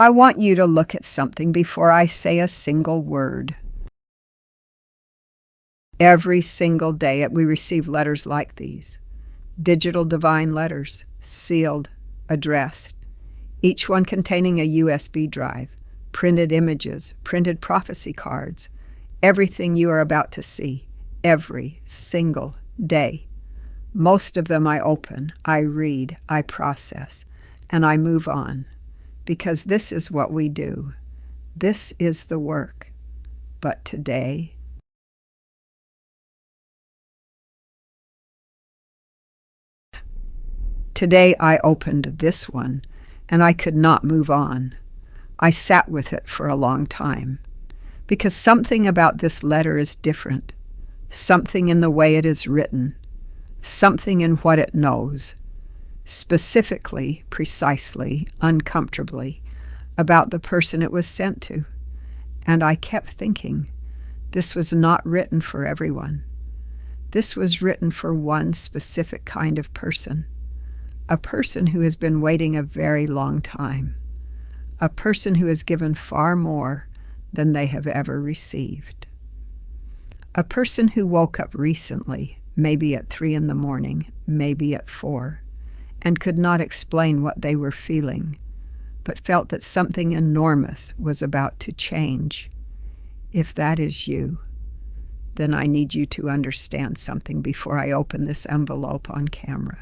I want you to look at something before I say a single word. Every single day we receive letters like these. Digital divine letters, sealed, addressed, each one containing a USB drive, printed images, printed prophecy cards, everything you are about to see, every single day. Most of them I open, I read, I process, and I move on, because this is what we do. This is the work. But today, I opened this one, and I could not move on. I sat with it for a long time, because something about this letter is different, something in the way it is written, something in what it knows, specifically, precisely, uncomfortably, about the person it was sent to. And I kept thinking, this was not written for everyone. This was written for one specific kind of person. A person who has been waiting a very long time. A person who has given far more than they have ever received. A person who woke up recently, maybe at 3 a.m, maybe at 4, and could not explain what they were feeling, but felt that something enormous was about to change. If that is you, then I need you to understand something before I open this envelope on camera.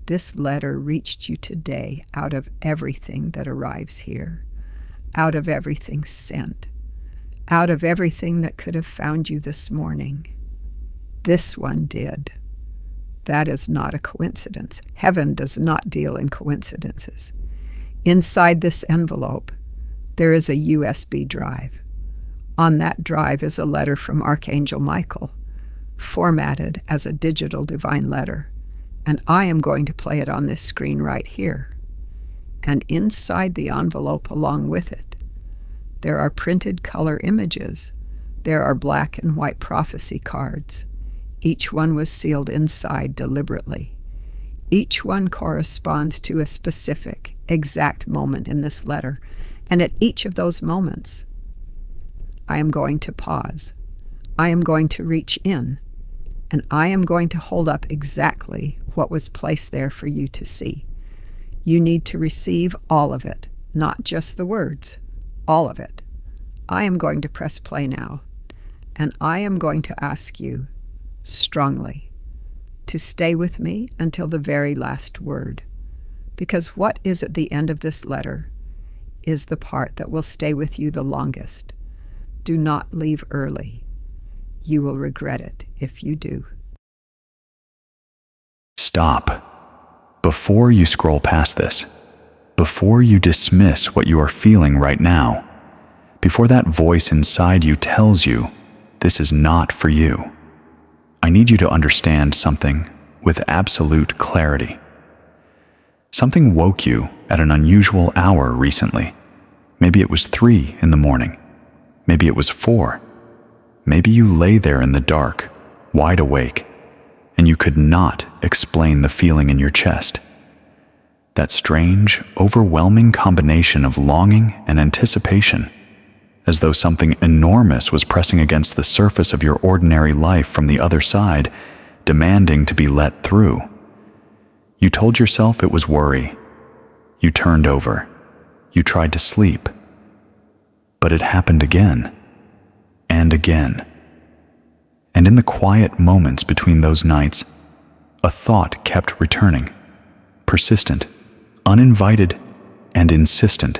This letter reached you today out of everything that arrives here, out of everything sent, out of everything that could have found you this morning. This one did. That is not a coincidence. Heaven does not deal in coincidences. Inside this envelope, there is a USB drive. On that drive is a letter from Archangel Michael, formatted as a digital divine letter. And I am going to play it on this screen right here. And inside the envelope along with it, there are printed color images. There are black and white prophecy cards. Each one was sealed inside deliberately. Each one corresponds to a specific, exact moment in this letter. And at each of those moments, I am going to pause. I am going to reach in. And I am going to hold up exactly what was placed there for you to see. You need to receive all of it, not just the words, all of it. I am going to press play now, and I am going to ask you strongly to stay with me until the very last word, because what is at the end of this letter is the part that will stay with you the longest. Do not leave early. You will regret it if you do. Stop. Before you scroll past this, before you dismiss what you are feeling right now, before that voice inside you tells you this is not for you, I need you to understand something with absolute clarity. Something woke you at an unusual hour recently. Maybe it was 3 a.m. Maybe it was 4. Maybe you lay there in the dark, wide awake, and you could not explain the feeling in your chest. That strange, overwhelming combination of longing and anticipation, as though something enormous was pressing against the surface of your ordinary life from the other side, demanding to be let through. You told yourself it was worry. You turned over. You tried to sleep. But it happened again. And again. And in the quiet moments between those nights, a thought kept returning, persistent, uninvited, and insistent,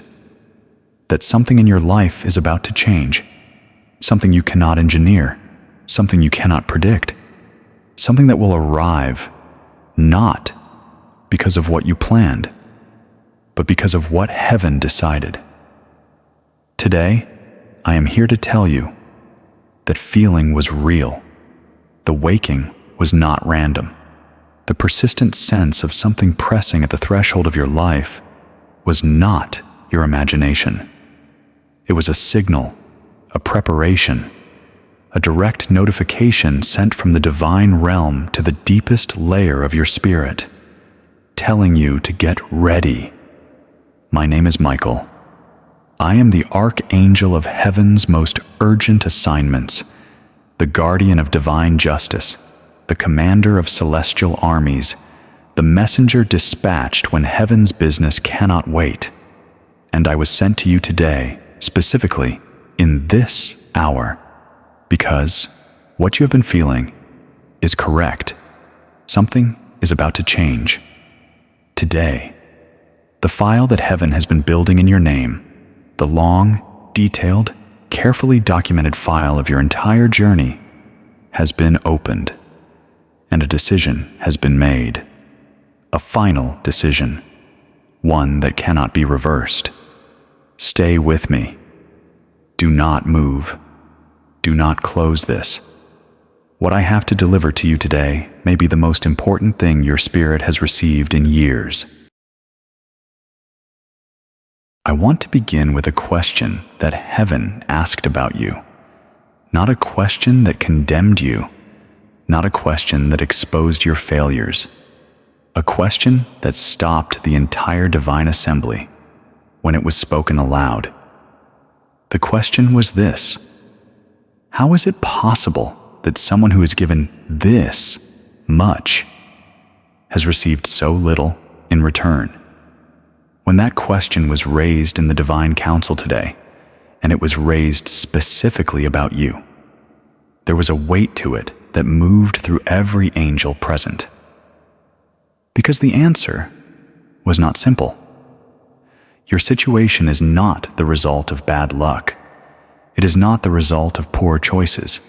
that something in your life is about to change, something you cannot engineer, something you cannot predict, something that will arrive, not because of what you planned, but because of what heaven decided. Today, I am here to tell you that feeling was real. The waking was not random. The persistent sense of something pressing at the threshold of your life was not your imagination. It was a signal, a preparation, a direct notification sent from the divine realm to the deepest layer of your spirit, telling you to get ready. My name is Michael, I am the Archangel of heaven's most urgent assignments, the guardian of divine justice, the commander of celestial armies, the messenger dispatched when heaven's business cannot wait. And I was sent to you today, specifically, in this hour, because what you have been feeling is correct. Something is about to change. Today, the file that heaven has been building in your name, the long, detailed, carefully documented file of your entire journey, has been opened, and a decision has been made. A final decision, one that cannot be reversed. Stay with me. Do not move. Do not close this. What I have to deliver to you today may be the most important thing your spirit has received in years. I want to begin with a question that heaven asked about you. Not a question that condemned you, not a question that exposed your failures. A question that stopped the entire divine assembly when it was spoken aloud. The question was this: how is it possible that someone who has given this much has received so little in return? When that question was raised in the divine council today, and it was raised specifically about you, there was a weight to it that moved through every angel present. Because the answer was not simple. Your situation is not the result of bad luck. It is not the result of poor choices.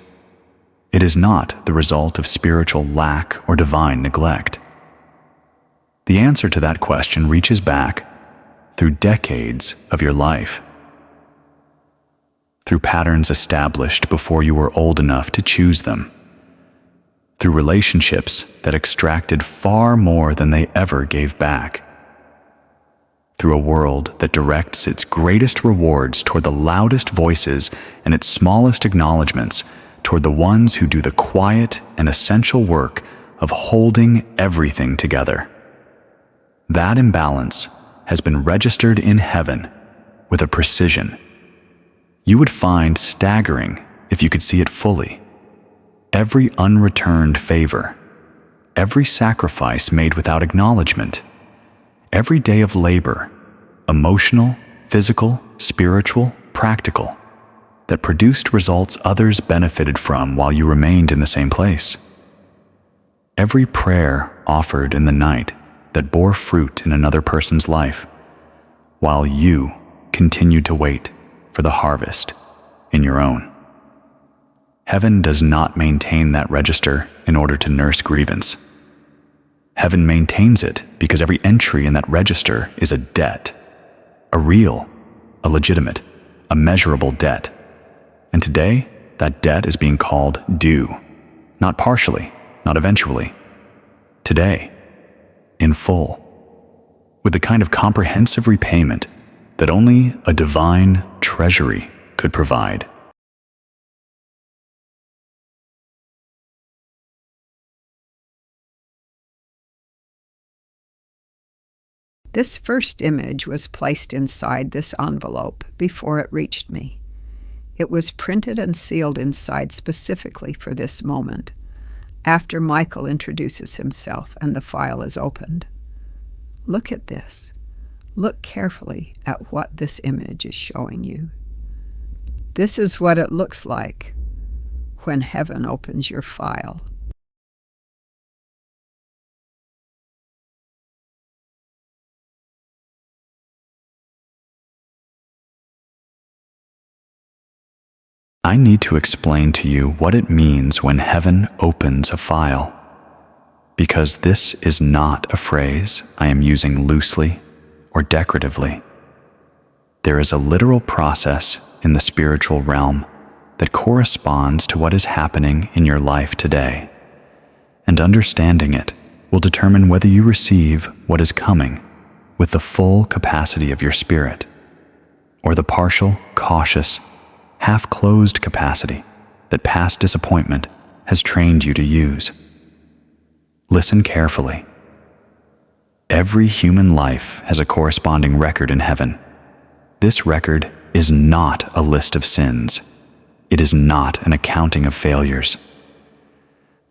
It is not the result of spiritual lack or divine neglect. The answer to that question reaches back through decades of your life, through patterns established before you were old enough to choose them, through relationships that extracted far more than they ever gave back, through a world that directs its greatest rewards toward the loudest voices and its smallest acknowledgments toward the ones who do the quiet and essential work of holding everything together. That imbalance has been registered in heaven with a precision you would find staggering if you could see it fully. Every unreturned favor, every sacrifice made without acknowledgement, every day of labor, emotional, physical, spiritual, practical, that produced results others benefited from while you remained in the same place. Every prayer offered in the night that bore fruit in another person's life, while you continued to wait for the harvest in your own. Heaven does not maintain that register in order to nurse grievance. Heaven maintains it because every entry in that register is a debt, a real, a legitimate, a measurable debt. And today, that debt is being called due, not partially, not eventually. Today, in full, with the kind of comprehensive repayment that only a divine treasury could provide. This first image was placed inside this envelope before it reached me. It was printed and sealed inside specifically for this moment, after Michael introduces himself and the file is opened. Look at this. Look carefully at what this image is showing you. This is what it looks like when heaven opens your file. I need to explain to you what it means when heaven opens a file, because this is not a phrase I am using loosely or decoratively. There is a literal process in the spiritual realm that corresponds to what is happening in your life today, and understanding it will determine whether you receive what is coming with the full capacity of your spirit, or the partial, cautious, half-closed capacity that past disappointment has trained you to use. Listen carefully. Every human life has a corresponding record in heaven. This record is not a list of sins. It is not an accounting of failures.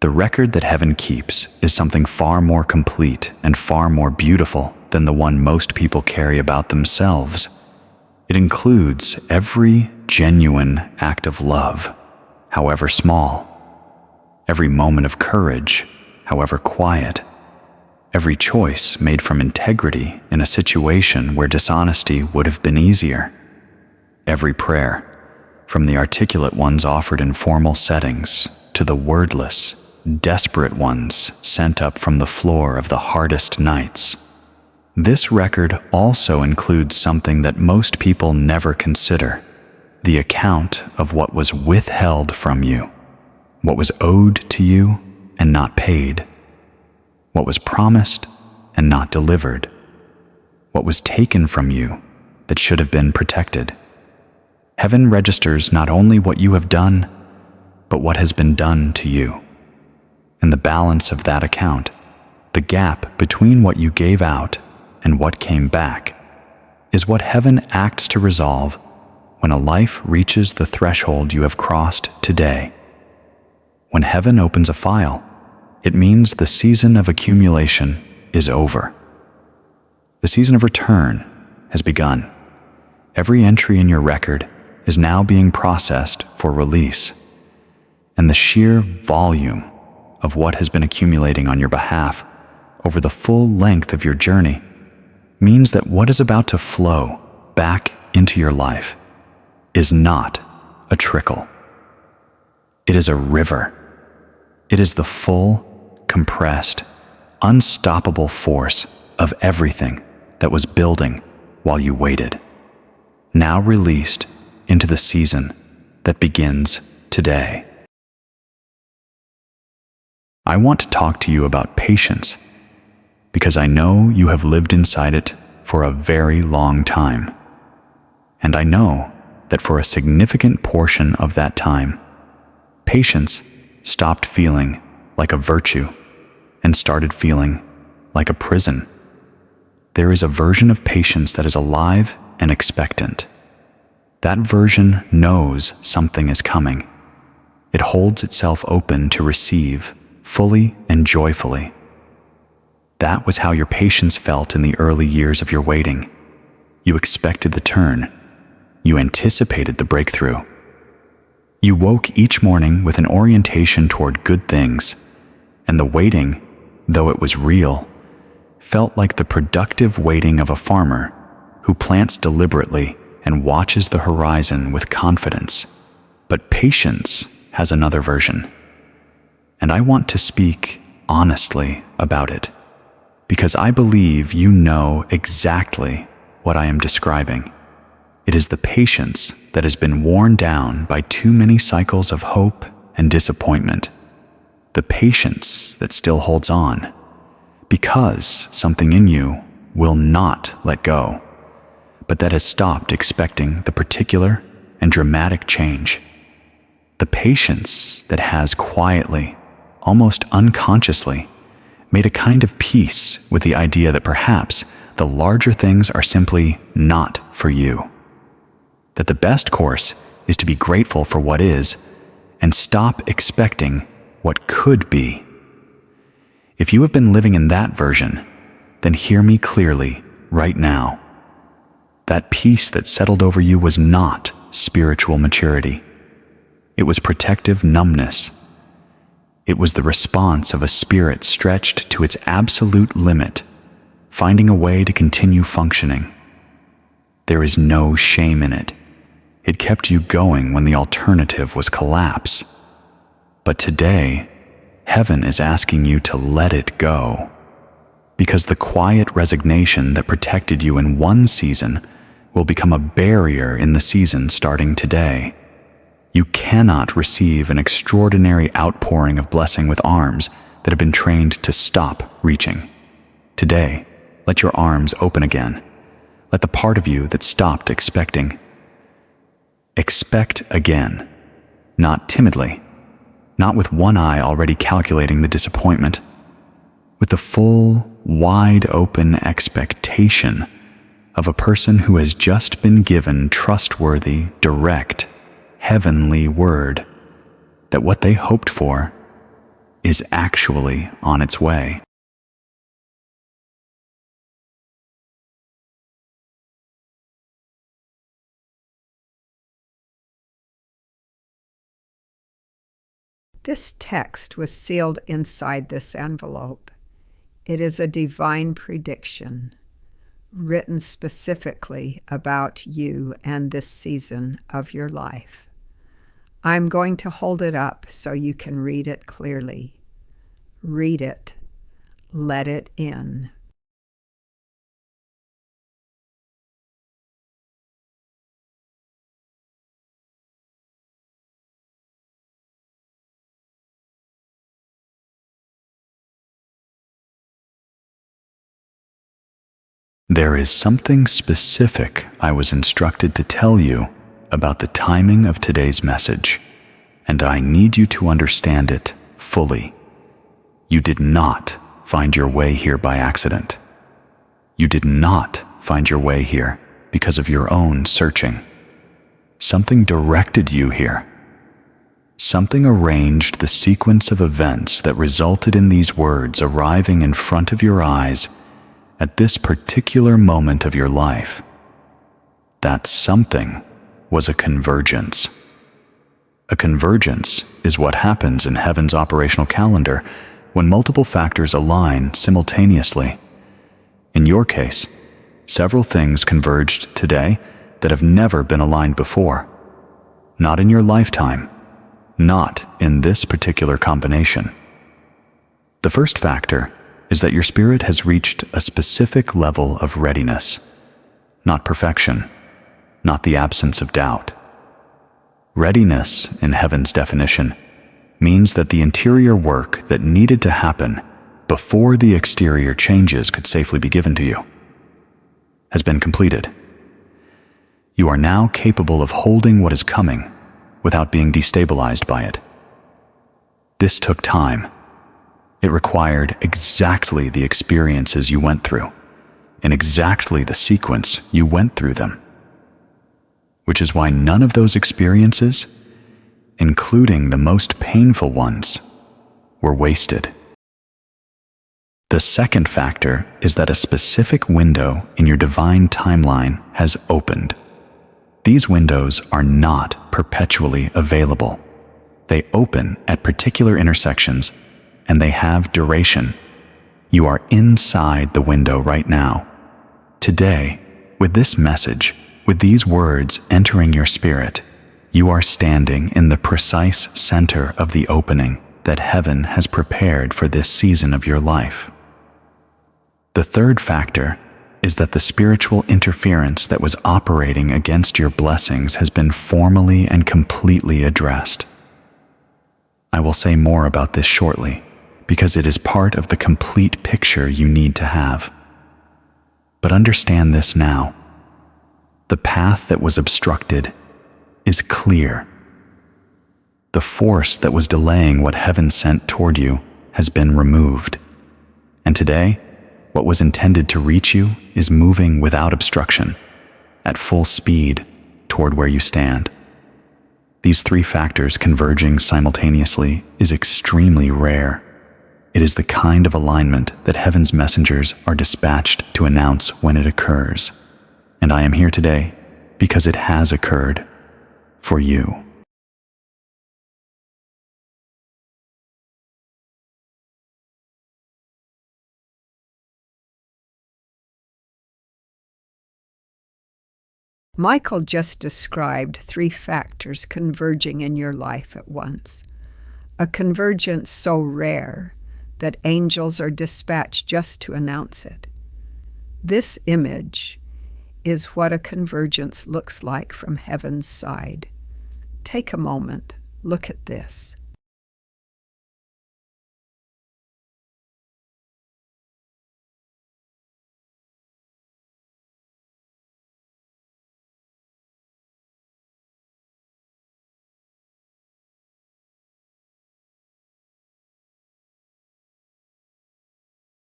The record that heaven keeps is something far more complete and far more beautiful than the one most people carry about themselves. It includes every genuine act of love, however small, every moment of courage, however quiet, every choice made from integrity in a situation where dishonesty would have been easier, every prayer, from the articulate ones offered in formal settings to the wordless, desperate ones sent up from the floor of the hardest nights. This record also includes something that most people never consider: the account of what was withheld from you, what was owed to you and not paid, what was promised and not delivered, what was taken from you that should have been protected. Heaven registers not only what you have done, but what has been done to you. And the balance of that account, the gap between what you gave out and what came back, is what heaven acts to resolve when a life reaches the threshold you have crossed today. When heaven opens a file, it means the season of accumulation is over. The season of return has begun. Every entry in your record is now being processed for release, and the sheer volume of what has been accumulating on your behalf over the full length of your journey means that what is about to flow back into your life is not a trickle. It is a river. It is the full, compressed, unstoppable force of everything that was building while you waited, now released into the season that begins today. I want to talk to you about patience because I know you have lived inside it for a very long time. And I know that for a significant portion of that time, patience stopped feeling like a virtue and started feeling like a prison. There is a version of patience that is alive and expectant. That version knows something is coming. It holds itself open to receive fully and joyfully. That was how your patience felt in the early years of your waiting. You expected the turn. You anticipated the breakthrough. You woke each morning with an orientation toward good things, and the waiting, though it was real, felt like the productive waiting of a farmer who plants deliberately and watches the horizon with confidence. But patience has another version. And I want to speak honestly about it, because I believe you know exactly what I am describing. It is the patience that has been worn down by too many cycles of hope and disappointment. The patience that still holds on, because something in you will not let go, but that has stopped expecting the particular and dramatic change. The patience that has quietly, almost unconsciously, made a kind of peace with the idea that perhaps the larger things are simply not for you. That the best course is to be grateful for what is and stop expecting what could be. If you have been living in that version, then hear me clearly right now. That peace that settled over you was not spiritual maturity. It was protective numbness. It was the response of a spirit stretched to its absolute limit, finding a way to continue functioning. There is no shame in it. It kept you going when the alternative was collapse. But today, heaven is asking you to let it go, because the quiet resignation that protected you in one season will become a barrier in the season starting today. You cannot receive an extraordinary outpouring of blessing with arms that have been trained to stop reaching. Today, let your arms open again. Let the part of you that stopped expect again, not timidly, not with one eye already calculating the disappointment, with the full, wide-open expectation of a person who has just been given trustworthy, direct, heavenly word that what they hoped for is actually on its way. This text was sealed inside this envelope. It is a divine prediction, written specifically about you and this season of your life. I'm going to hold it up so you can read it clearly. Read it. Let it in. There is something specific I was instructed to tell you about the timing of today's message, and I need you to understand it fully. You did not find your way here by accident. You did not find your way here because of your own searching. Something directed you here. Something arranged the sequence of events that resulted in these words arriving in front of your eyes at this particular moment of your life. That something was a convergence. A convergence is what happens in heaven's operational calendar when multiple factors align simultaneously. In your case, several things converged today that have never been aligned before. Not in your lifetime, not in this particular combination. The first factor is that your spirit has reached a specific level of readiness, not perfection, not the absence of doubt. Readiness, in heaven's definition, means that the interior work that needed to happen before the exterior changes could safely be given to you has been completed. You are now capable of holding what is coming without being destabilized by it. This took time. It required exactly the experiences you went through, in exactly the sequence you went through them. Which is why none of those experiences, including the most painful ones, were wasted. The second factor is that a specific window in your divine timeline has opened. These windows are not perpetually available. They open at particular intersections, and they have duration. You are inside the window right now. Today, with this message, with these words entering your spirit, you are standing in the precise center of the opening that heaven has prepared for this season of your life. The third factor is that the spiritual interference that was operating against your blessings has been formally and completely addressed. I will say more about this shortly, because it is part of the complete picture you need to have. But understand this now. The path that was obstructed is clear. The force that was delaying what heaven sent toward you has been removed. And today, what was intended to reach you is moving without obstruction, at full speed toward where you stand. These three factors converging simultaneously is extremely rare. It is the kind of alignment that heaven's messengers are dispatched to announce when it occurs. And I am here today because it has occurred for you. Michael just described three factors converging in your life at once. A convergence so rare that angels are dispatched just to announce it. This image is what a convergence looks like from heaven's side. Take a moment, look at this.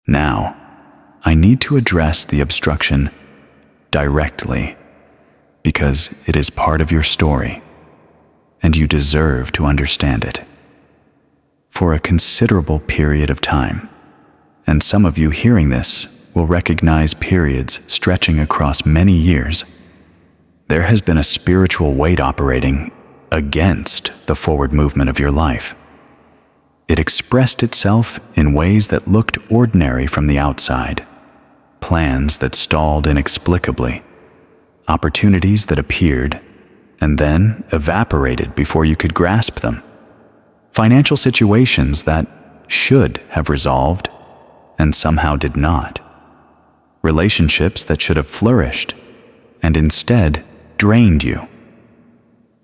Now, I need to address the obstruction directly, because it is part of your story, and you deserve to understand it. For a considerable period of time, and some of you hearing this will recognize periods stretching across many years, there has been a spiritual weight operating against the forward movement of your life. It expressed itself in ways that looked ordinary from the outside, plans that stalled inexplicably, opportunities that appeared and then evaporated before you could grasp them, financial situations that should have resolved and somehow did not, relationships that should have flourished and instead drained you,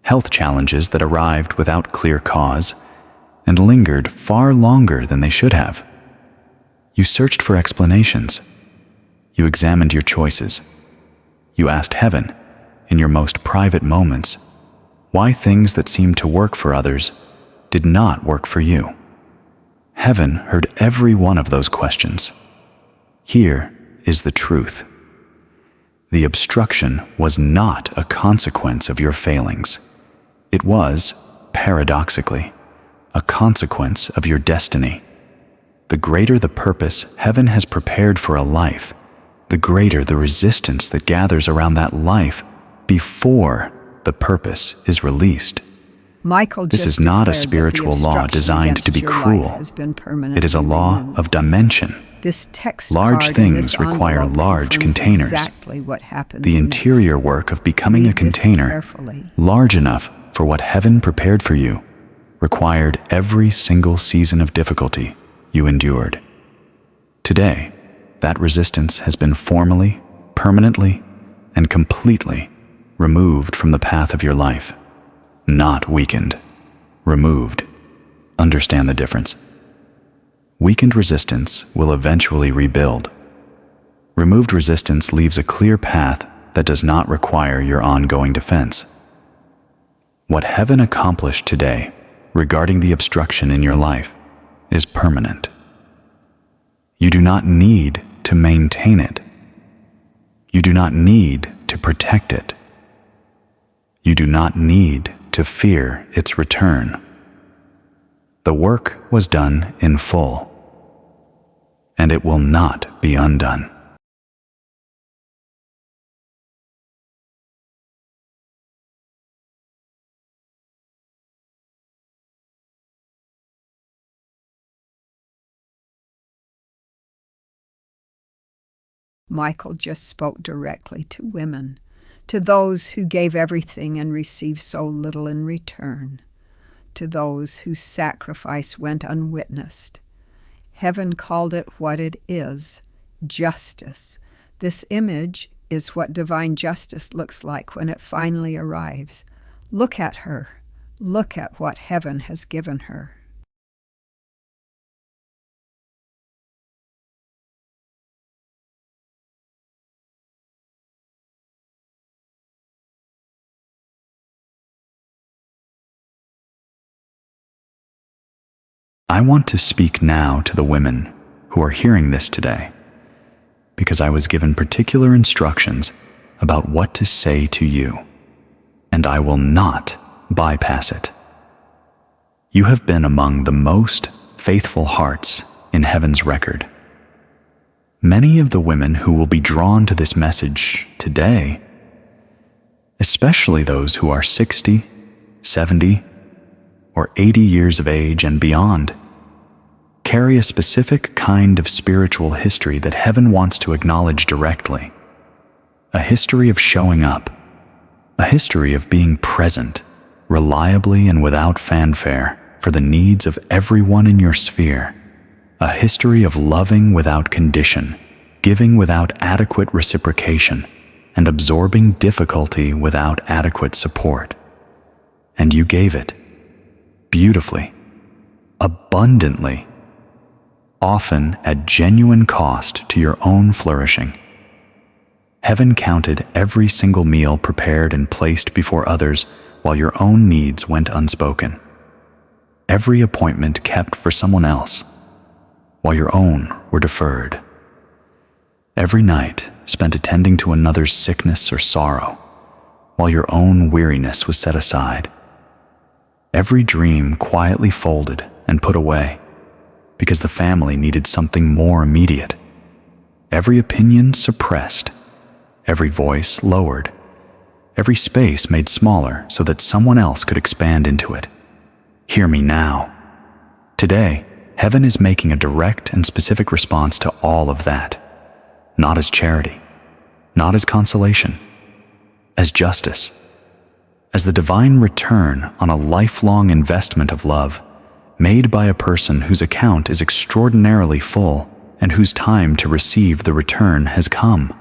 health challenges that arrived without clear cause and lingered far longer than they should have. You searched for explanations. You examined your choices. You asked heaven, in your most private moments, why things that seemed to work for others did not work for you. Heaven heard every one of those questions. Here is the truth. The obstruction was not a consequence of your failings. It was, paradoxically, a consequence of your destiny. The greater the purpose heaven has prepared for a life, the greater the resistance that gathers around that life before the purpose is released. Michael This just is not a declared that the spiritual law obstruction designed against to be your life cruel. has been permanently It is a law removed. of dimension. This text Large card in this things require envelope large confirms containers. Exactly what happens The interior next. work of becoming a Read this container carefully. large enough for what heaven prepared for you required every single season of difficulty you endured. Today, that resistance has been formally, permanently, and completely removed from the path of your life. Not weakened, removed. Understand the difference. Weakened resistance will eventually rebuild. Removed resistance leaves a clear path that does not require your ongoing defense. What heaven accomplished today regarding the obstruction in your life is permanent. You do not need to maintain it. You do not need to protect it. You do not need to fear its return. The work was done in full, and it will not be undone. Michael just spoke directly to women, to those who gave everything and received so little in return, to those whose sacrifice went unwitnessed. Heaven called it what it is, justice. This image is what divine justice looks like when it finally arrives. Look at her. Look at what heaven has given her. I want to speak now to the women who are hearing this today, because I was given particular instructions about what to say to you, and I will not bypass it. You have been among the most faithful hearts in heaven's record. Many of the women who will be drawn to this message today, especially those who are 60, 70, or 80 years of age and beyond, carry a specific kind of spiritual history that heaven wants to acknowledge directly. A history of showing up, a history of being present, reliably and without fanfare, for the needs of everyone in your sphere. A history of loving without condition, giving without adequate reciprocation, and absorbing difficulty without adequate support. And you gave it. Beautifully, abundantly, often at genuine cost to your own flourishing. Heaven counted every single meal prepared and placed before others while your own needs went unspoken. Every appointment kept for someone else while your own were deferred. Every night spent attending to another's sickness or sorrow, while your own weariness was set aside. Every dream quietly folded and put away, because the family needed something more immediate. Every opinion suppressed, every voice lowered, every space made smaller so that someone else could expand into it. Hear me now. Today, heaven is making a direct and specific response to all of that, not as charity, not as consolation, as justice, as the divine return on a lifelong investment of love made by a person whose account is extraordinarily full and whose time to receive the return has come.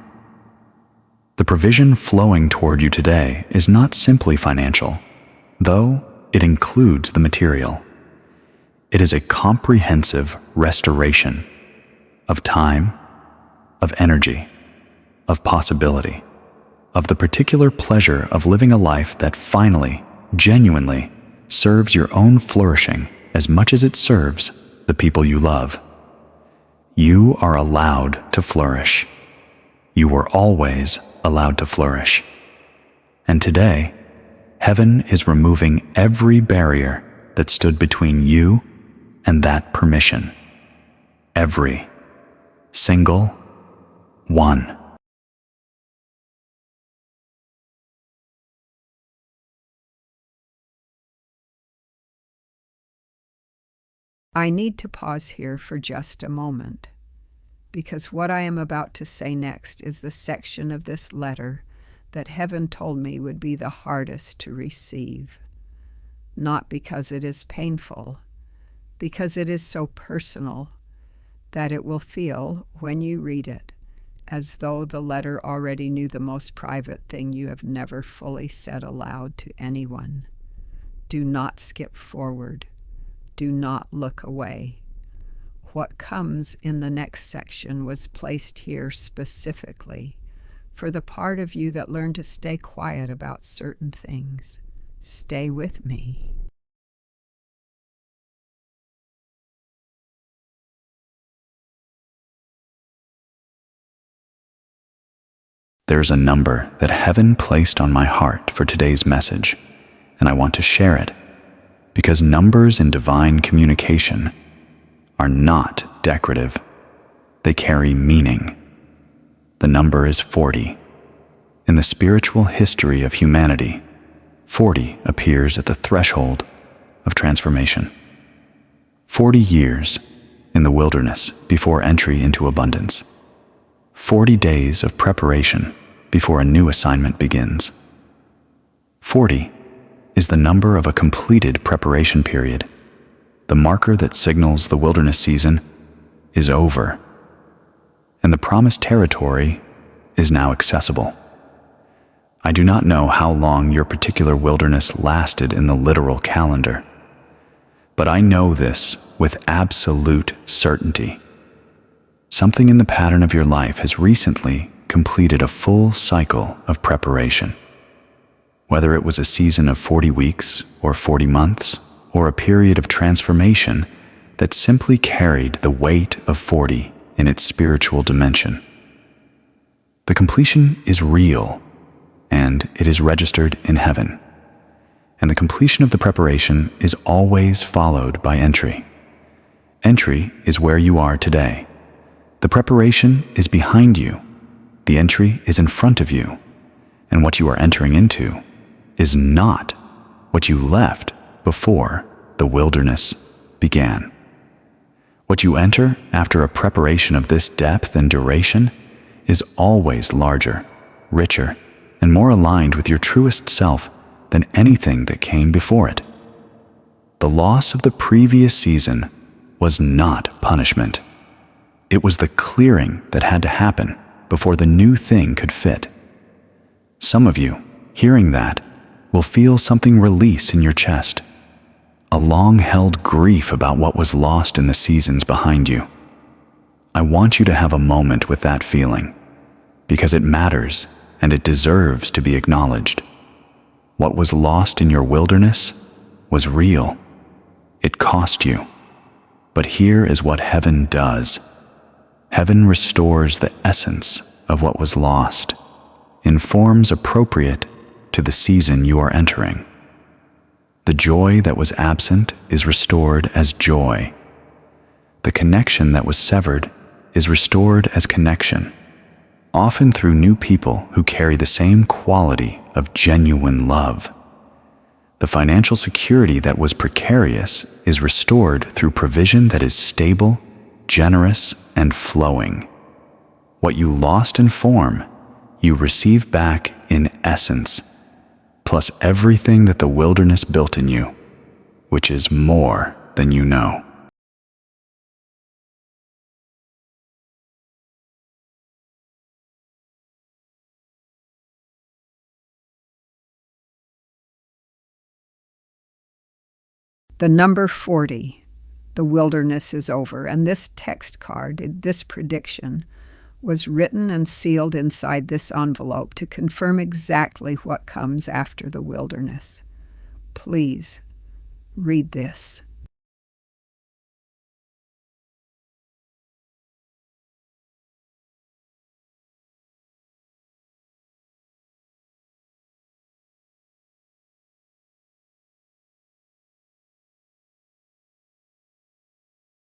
The provision flowing toward you today is not simply financial, though it includes the material. It is a comprehensive restoration of time, of energy, of possibility, of the particular pleasure of living a life that finally, genuinely, serves your own flourishing as much as it serves the people you love. You are allowed to flourish. You were always allowed to flourish. And today, heaven is removing every barrier that stood between you and that permission. Every single one. I need to pause here for just a moment, because what I am about to say next is the section of this letter that heaven told me would be the hardest to receive. Not because it is painful, because it is so personal that it will feel, when you read it, as though the letter already knew the most private thing you have never fully said aloud to anyone. Do not skip forward. Do not look away. What comes in the next section was placed here specifically for the part of you that learned to stay quiet about certain things. Stay with me. There's a number that heaven placed on my heart for today's message, and I want to share it, because numbers in divine communication are not decorative. They carry meaning. The number is 40. In the spiritual history of humanity, 40 appears at the threshold of transformation. 40 years in the wilderness before entry into abundance. 40 days of preparation before a new assignment begins. 40 is the number of a completed preparation period. The marker that signals the wilderness season is over, and the promised territory is now accessible. I do not know how long your particular wilderness lasted in the literal calendar, but I know this with absolute certainty. Something in the pattern of your life has recently completed a full cycle of preparation. Whether it was a season of 40 weeks or 40 months, or a period of transformation that simply carried the weight of 40 in its spiritual dimension. The completion is real, and it is registered in heaven. And the completion of the preparation is always followed by entry. Entry is where you are today. The preparation is behind you. The entry is in front of you. And what you are entering into is not what you left before the wilderness began. What you enter after a preparation of this depth and duration is always larger, richer, and more aligned with your truest self than anything that came before it. The loss of the previous season was not punishment. It was the clearing that had to happen before the new thing could fit. Some of you, hearing that, will feel something release in your chest, a long-held grief about what was lost in the seasons behind you. I want you to have a moment with that feeling, because it matters and it deserves to be acknowledged. What was lost in your wilderness was real. It cost you. But here is what heaven does. Heaven restores the essence of what was lost, in forms appropriate to the season you are entering. The joy that was absent is restored as joy. The connection that was severed is restored as connection, often through new people who carry the same quality of genuine love. The financial security that was precarious is restored through provision that is stable, generous, and flowing. What you lost in form, you receive back in essence, plus everything that the wilderness built in you, which is more than you know. The number 40, the wilderness is over, and this text card, this prediction, was written and sealed inside this envelope to confirm exactly what comes after the wilderness. Please, read this.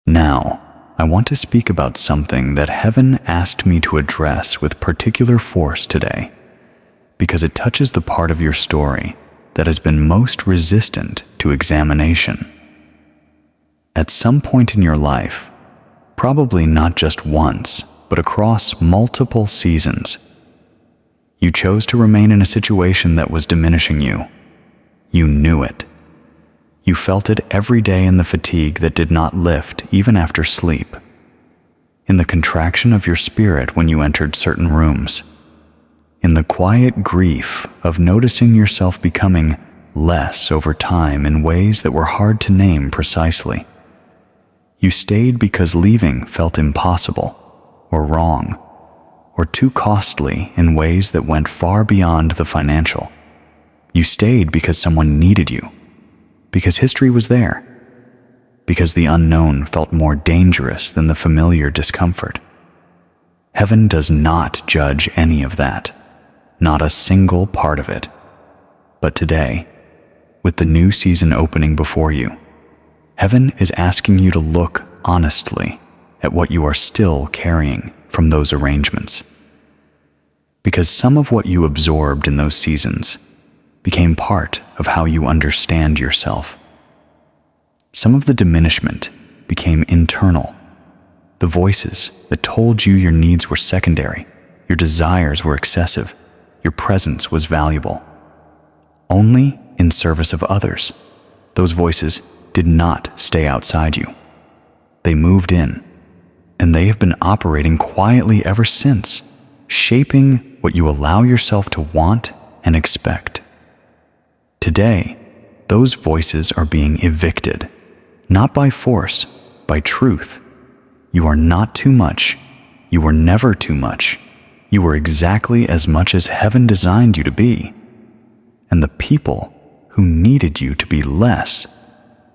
Now, I want to speak about something that heaven asked me to address with particular force today, because it touches the part of your story that has been most resistant to examination. At some point in your life, probably not just once, but across multiple seasons, you chose to remain in a situation that was diminishing you. You knew it. You felt it every day in the fatigue that did not lift even after sleep, in the contraction of your spirit when you entered certain rooms, in the quiet grief of noticing yourself becoming less over time in ways that were hard to name precisely. You stayed because leaving felt impossible, or wrong, or too costly in ways that went far beyond the financial. You stayed because someone needed you, because history was there, because the unknown felt more dangerous than the familiar discomfort. Heaven does not judge any of that, not a single part of it. But today, with the new season opening before you, heaven is asking you to look honestly at what you are still carrying from those arrangements. Because some of what you absorbed in those seasons became part of how you understand yourself. Some of the diminishment became internal. The voices that told you your needs were secondary, your desires were excessive, your presence was valuable. Only in service of others. Those voices did not stay outside you. They moved in, and they have been operating quietly ever since, shaping what you allow yourself to want and expect. Today, those voices are being evicted, not by force, by truth. You are not too much. You were never too much. You were exactly as much as heaven designed you to be. And the people who needed you to be less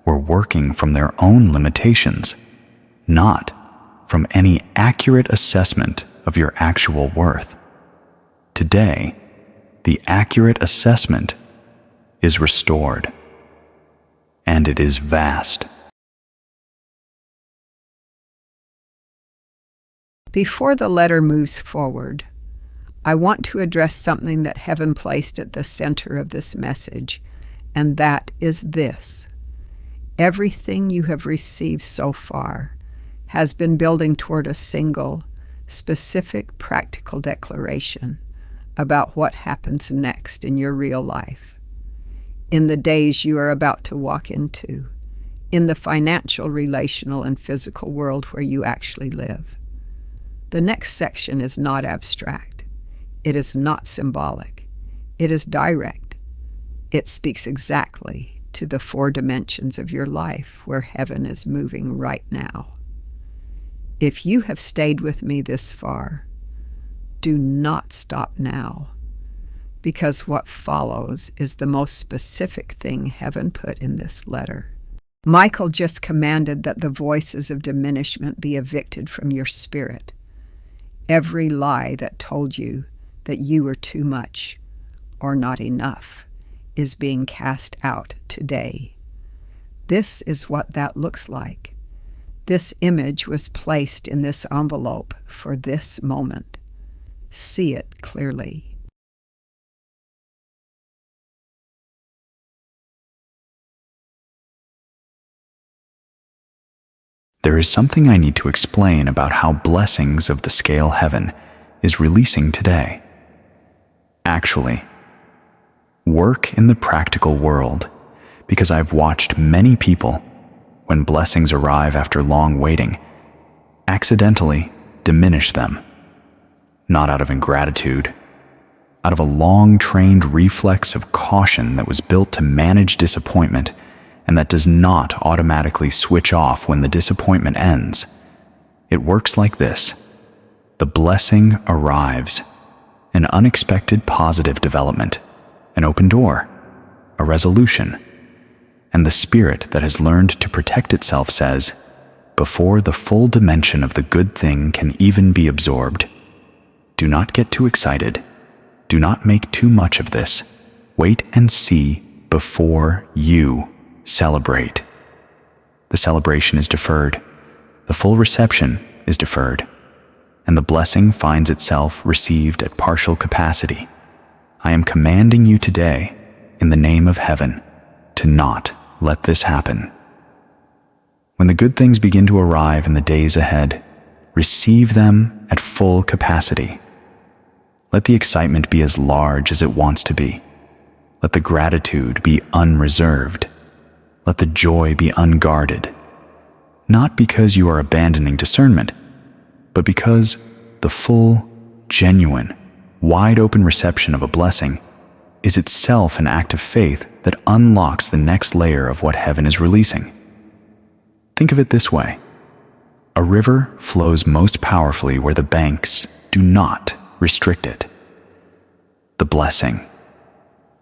were working from their own limitations, not from any accurate assessment of your actual worth. Today, the accurate assessment is restored, and it is vast. Before the letter moves forward, I want to address something that heaven placed at the center of this message, and that is this. Everything you have received so far has been building toward a single, specific, practical declaration about what happens next in your real life, in the days you are about to walk into, in the financial, relational, and physical world where you actually live. The next section is not abstract. It is not symbolic. It is direct. It speaks exactly to the 4 dimensions of your life where heaven is moving right now. If you have stayed with me this far, do not stop now, because what follows is the most specific thing heaven put in this letter. Michael just commanded that the voices of diminishment be evicted from your spirit. Every lie that told you that you were too much or not enough is being cast out today. This is what that looks like. This image was placed in this envelope for this moment. See it clearly. There is something I need to explain about how blessings of the scale heaven is releasing today. Actually, work in the practical world, because I've watched many people, when blessings arrive after long waiting, accidentally diminish them. Not out of ingratitude, out of a long-trained reflex of caution that was built to manage disappointment and that does not automatically switch off when the disappointment ends. It works like this. The blessing arrives, an unexpected positive development, an open door, a resolution, and the spirit that has learned to protect itself says, before the full dimension of the good thing can even be absorbed, do not get too excited. Do not make too much of this. Wait and see before you celebrate. The celebration is deferred. The full reception is deferred. And the blessing finds itself received at partial capacity. I am commanding you today, in the name of heaven, to not let this happen. When the good things begin to arrive in the days ahead, receive them at full capacity. Let the excitement be as large as it wants to be. Let the gratitude be unreserved. Let the joy be unguarded. Not because you are abandoning discernment, but because the full, genuine, wide-open reception of a blessing is itself an act of faith that unlocks the next layer of what heaven is releasing. Think of it this way. A river flows most powerfully where the banks do not restrict it. The blessing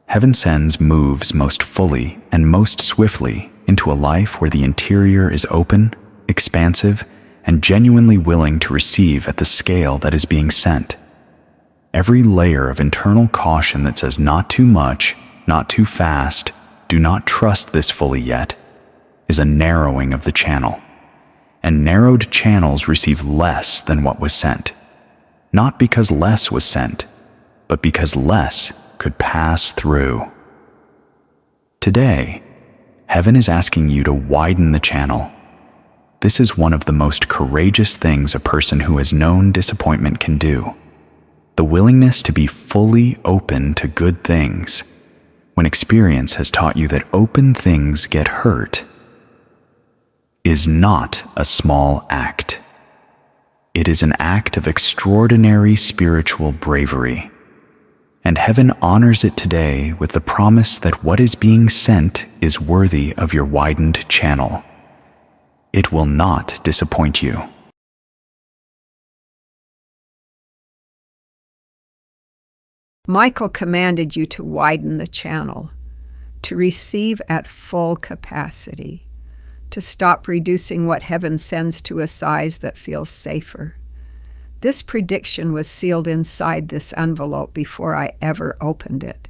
heaven sends moves most fully and most swiftly into a life where the interior is open, expansive, and genuinely willing to receive at the scale that is being sent. Every layer of internal caution that says not too much, not too fast, do not trust this fully yet, is a narrowing of the channel. And narrowed channels receive less than what was sent. Not because less was sent, but because less could pass through. Today, heaven is asking you to widen the channel. This is one of the most courageous things a person who has known disappointment can do. The willingness to be fully open to good things, when experience has taught you that open things get hurt, is not a small act. It is an act of extraordinary spiritual bravery. And heaven honors it today with the promise that what is being sent is worthy of your widened channel. It will not disappoint you. Michael commanded you to widen the channel, to receive at full capacity, to stop reducing what heaven sends to a size that feels safer. This prediction was sealed inside this envelope before I ever opened it.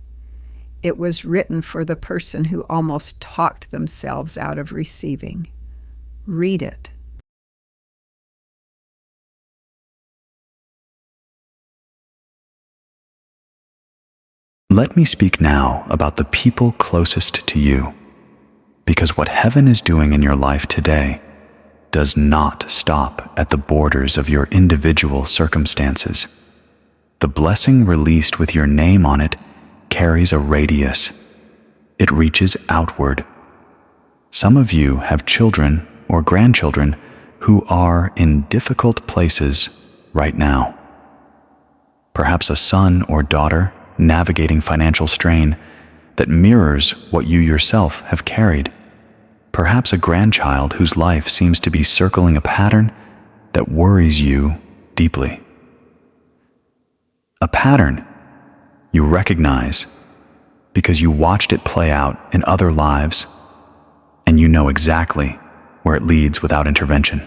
It was written for the person who almost talked themselves out of receiving. Read it. Let me speak now about the people closest to you, because what heaven is doing in your life today does not stop at the borders of your individual circumstances. The blessing released with your name on it carries a radius. It reaches outward. Some of you have children or grandchildren who are in difficult places right now. Perhaps a son or daughter navigating financial strain that mirrors what you yourself have carried. Perhaps a grandchild whose life seems to be circling a pattern that worries you deeply. A pattern you recognize because you watched it play out in other lives, and you know exactly where it leads without intervention.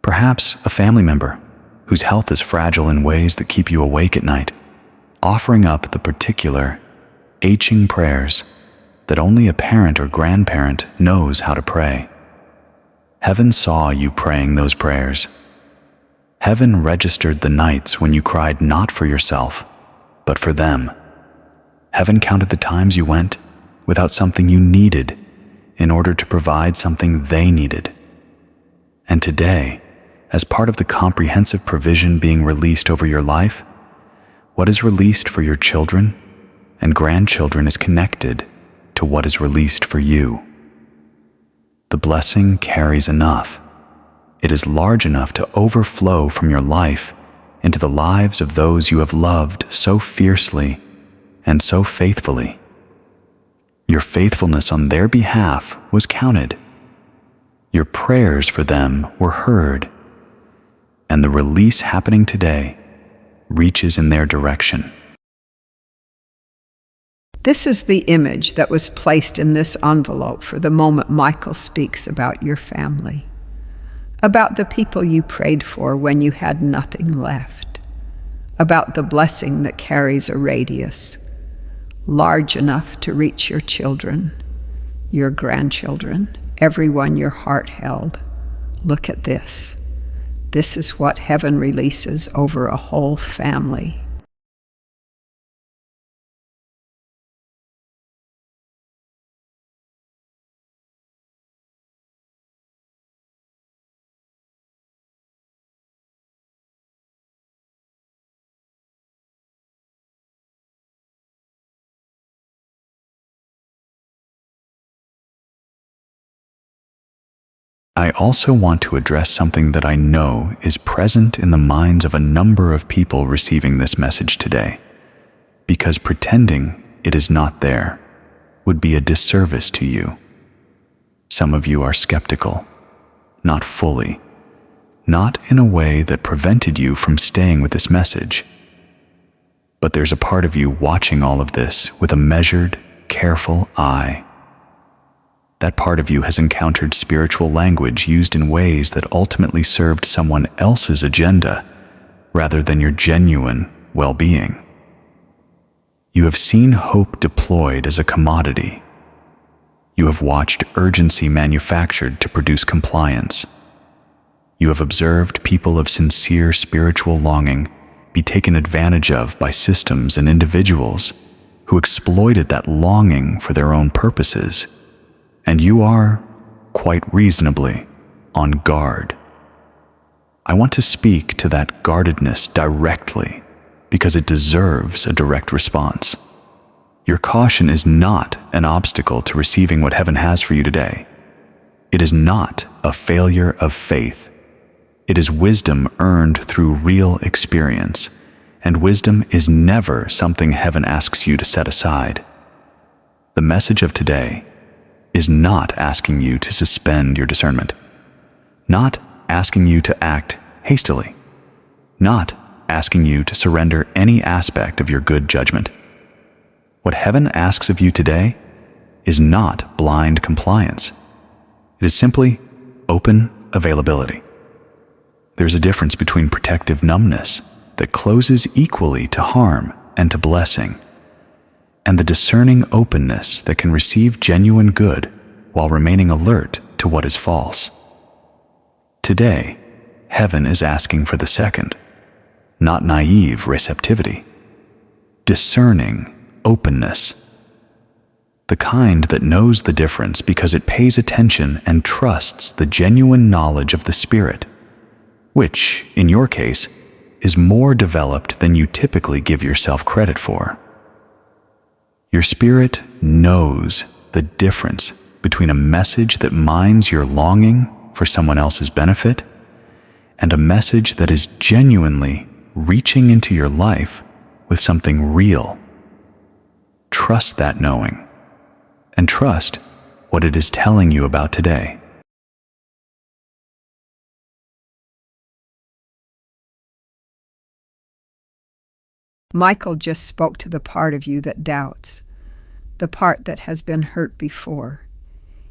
Perhaps a family member whose health is fragile in ways that keep you awake at night, offering up the particular, aching prayers that only a parent or grandparent knows how to pray. Heaven saw you praying those prayers. Heaven registered the nights when you cried not for yourself, but for them. Heaven counted the times you went without something you needed in order to provide something they needed. And today, as part of the comprehensive provision being released over your life, what is released for your children and grandchildren is connected to what is released for you. The blessing carries enough. It is large enough to overflow from your life into the lives of those you have loved so fiercely and so faithfully. Your faithfulness on their behalf was counted. Your prayers for them were heard, and the release happening today reaches in their direction. This is the image that was placed in this envelope for the moment Michael speaks about your family, about the people you prayed for when you had nothing left, about the blessing that carries a radius large enough to reach your children, your grandchildren, everyone your heart held. Look at this. This is what heaven releases over a whole family. I also want to address something that I know is present in the minds of a number of people receiving this message today, because pretending it is not there would be a disservice to you. Some of you are skeptical, not fully, not in a way that prevented you from staying with this message. But there's a part of you watching all of this with a measured, careful eye. That part of you has encountered spiritual language used in ways that ultimately served someone else's agenda rather than your genuine well-being. You have seen hope deployed as a commodity. You have watched urgency manufactured to produce compliance. You have observed people of sincere spiritual longing be taken advantage of by systems and individuals who exploited that longing for their own purposes. And you are, quite reasonably, on guard. I want to speak to that guardedness directly because it deserves a direct response. Your caution is not an obstacle to receiving what heaven has for you today. It is not a failure of faith. It is wisdom earned through real experience, and wisdom is never something heaven asks you to set aside. The message of today is not asking you to suspend your discernment, not asking you to act hastily, not asking you to surrender any aspect of your good judgment. What heaven asks of you today is not blind compliance. It is simply open availability. There's a difference between protective numbness that closes equally to harm and to blessing, and the discerning openness that can receive genuine good while remaining alert to what is false. Today, heaven is asking for the second, not naive receptivity, discerning openness, the kind that knows the difference because it pays attention and trusts the genuine knowledge of the Spirit, which, in your case, is more developed than you typically give yourself credit for. Your spirit knows the difference between a message that mines your longing for someone else's benefit and a message that is genuinely reaching into your life with something real. Trust that knowing, and trust what it is telling you about today. Michael just spoke to the part of you that doubts, the part that has been hurt before.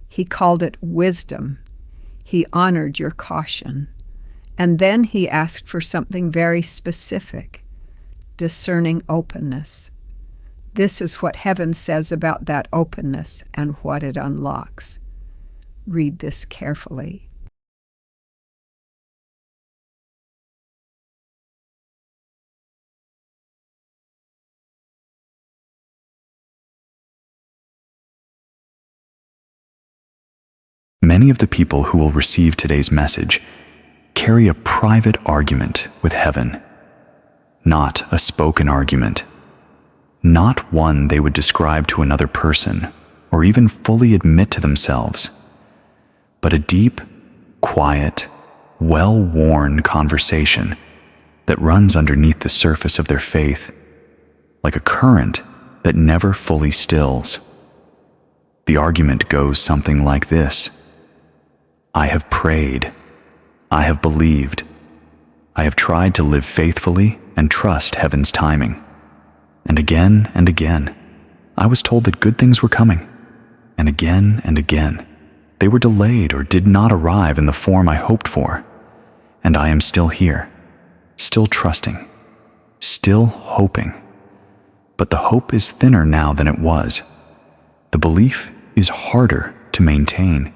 He called it wisdom. He honored your caution. And then he asked for something very specific, discerning openness. This is what heaven says about that openness and what it unlocks. Read this carefully. Many of the people who will receive today's message carry a private argument with heaven, not a spoken argument, not one they would describe to another person or even fully admit to themselves, but a deep, quiet, well-worn conversation that runs underneath the surface of their faith, like a current that never fully stills. The argument goes something like this: I have prayed, I have believed, I have tried to live faithfully and trust heaven's timing. And again, I was told that good things were coming. And again, they were delayed or did not arrive in the form I hoped for. And I am still here, still trusting, still hoping. But the hope is thinner now than it was. The belief is harder to maintain.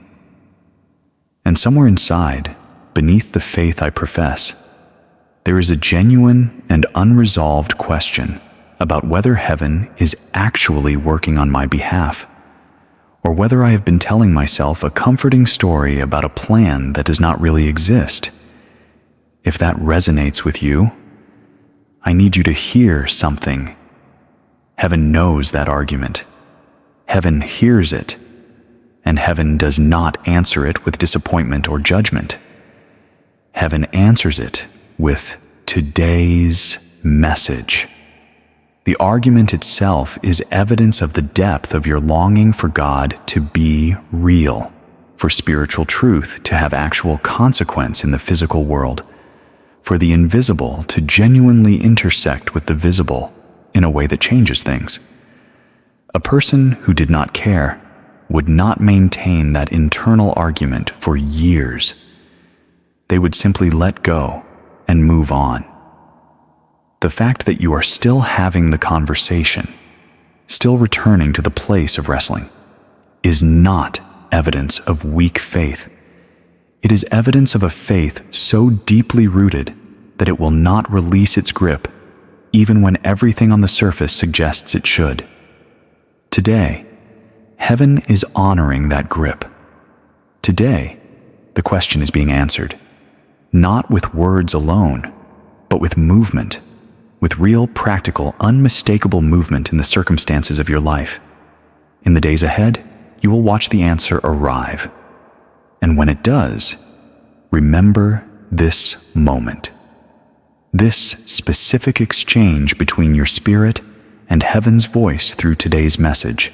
And somewhere inside, beneath the faith I profess, there is a genuine and unresolved question about whether heaven is actually working on my behalf, or whether I have been telling myself a comforting story about a plan that does not really exist. If that resonates with you, I need you to hear something. Heaven knows that argument. Heaven hears it. And heaven does not answer it with disappointment or judgment. Heaven answers it with today's message. The argument itself is evidence of the depth of your longing for God to be real, for spiritual truth to have actual consequence in the physical world, for the invisible to genuinely intersect with the visible in a way that changes things. A person who did not care would not maintain that internal argument for years. They would simply let go and move on. The fact that you are still having the conversation, still returning to the place of wrestling, is not evidence of weak faith. It is evidence of a faith so deeply rooted that it will not release its grip, even when everything on the surface suggests it should. Today, heaven is honoring that grip. Today, the question is being answered, not with words alone, but with movement, with real, practical, unmistakable movement in the circumstances of your life. In the days ahead, you will watch the answer arrive. And when it does, remember this moment. This specific exchange between your spirit and heaven's voice through today's message.